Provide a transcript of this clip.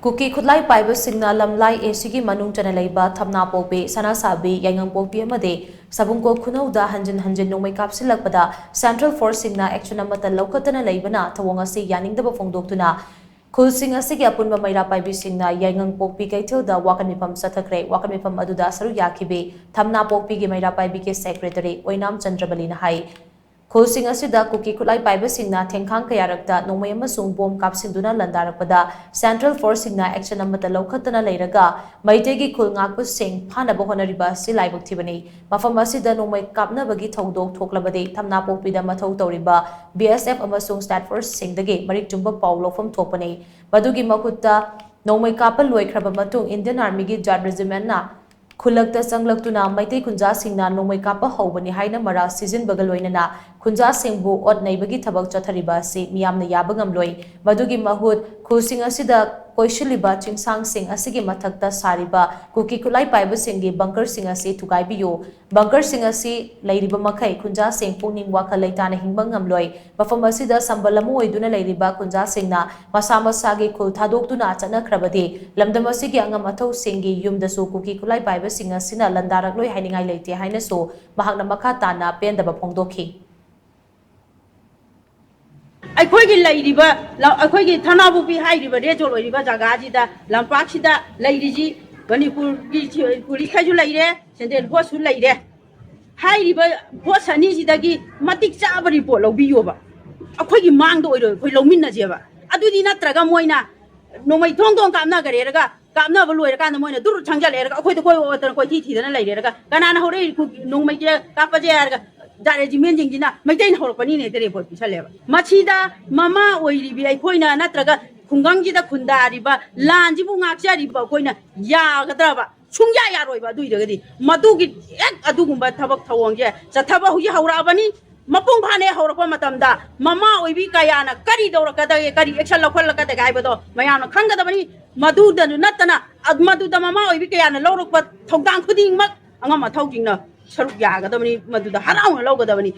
cookie खुदलाई पाइब सिंगना लमलाई एसीगी मनुंग चना लेबा थमना पोपे सना साबी यांगंग पोपी अमदे सबुंको खुनौदा हंजन हंजन नोंमै कापसिलकपदा सेंट्रल फोर्स सिंगना एक्शन अमता लौखतना लेबना थवंग असे यानिंगदब फोंदोक्तुना खुलसिंग असिगी अपुनबा मैरा पाइबी सिंगना यांगंग पोपी कैथेलदा वाकन मिफम सथखरे वाकन मिफम अदुदा सरु याखिबे थमना पोपी गे मैरा पाइबी के सेक्रेटरी ओइनाम चंद्रबलीना हाई खुलसिंग असिदा कुकी खुलाई पाइबा सिंगना थेंखांग कयारकता नोंमै अमसुंग बोम कापसिंदुना लंदारकपदा सेंट्रल फोर्स सिंगना एक्शन अमता लौखतना लेरगा मैतेगी खुल ngakpa sing phanaba honariba silaibuk thibani mafam asida nongmai kapnabagi thodok thoklabade thamna pokpida mathau tawriba BSF amasung state force singdagi marik chumba pawlofam thopani badugi makutta nongmai kapal loikraba matung Indian Army gi Jat regiment na खुलक्ता संगलक्तुना Meitei खुंजा सिंगना नोंमै कापा हौबनि हाइना मरा season बगल लोइनना खुंजा सिंगबु ओट नैबगी थबक चथरिबा सि मियामना याब ngamloi मदुगी महुत खुसिंग असिदा कोइशिलिबा चिंगसांग सिंग असिगी मथक्ता सारिबा cookie खुलाई पाइब सिंगी bunker सिंग असि थुगाइबियो bunker सिंग असि लैरिबा मखै खुंजा सिंग पुनिंग वाखा लैताना हिंबा ngamloi मफम असिदा संबलमु ओइदुना लैरिबा खुंजा सिंगना मसा मसागी खुल थादोक्तुना चनख्रबदि लमदम असिगी अंगम अथौ सिंगी युमदसु cookie खुलाई पाइब सिंग असिना लंदारक्लोइ हाइनिंगाइ लैते हाइनसु महाकना मखा ताना पेंदबा फोंदोखि अखोई लैरिबा अखोई थनाबुपी हाइरिबा रेजोल ओइरिबा जगाजिदा लंपाक्सिदा लैरिजी मणिपुर की पुलिस खैजु लैरे सेंट्रल फोर्स सु लैरे हाइरिबा फोर्स अनिजिदागी मतिक चाबा रिपोर्ट लौबियोबा अखोई मांगदो ओइरो अखोई लौमिन्नजेबा अदुदि नत्रगा मोइना नोमै थोंग थोंग कामना गरेरगा कामना बलुइर कान मोइना दुरु छंगजलेरगा अखोई कोइ ओतन कोइ थी थीदना लैरेरगा कनाना होरे नोमै के कापजे यारगा जारे जिमेन जिंगिना मैदैन हरपनी ने तेरे बोल पिसलेबा मछीदा ममा ओइरिबि अखोइना नत्रगा खुंगंगिदा खुंदारिबा लांजिबु ngakjariबा अखोइना यागद्राबा सुंया यारोइबा दुइरगदि मदुगी एक अदुगुंबा थबक थवंगे चथबा हुजि हौराबनी मपुंग फाने हौरप मतमदा ममा ओइबि कयाना करी दौरकदगे करी एक्शन लखलकदगे गायबदो मयाना खंगदबनी मदुदनु नतना मदुदा ममा ओइबि कयाना लौरकप थौदांग खुदिंगमक अंगम थौजिंगना सरुक यागदबनी मदुदा हराउना लौगदबनी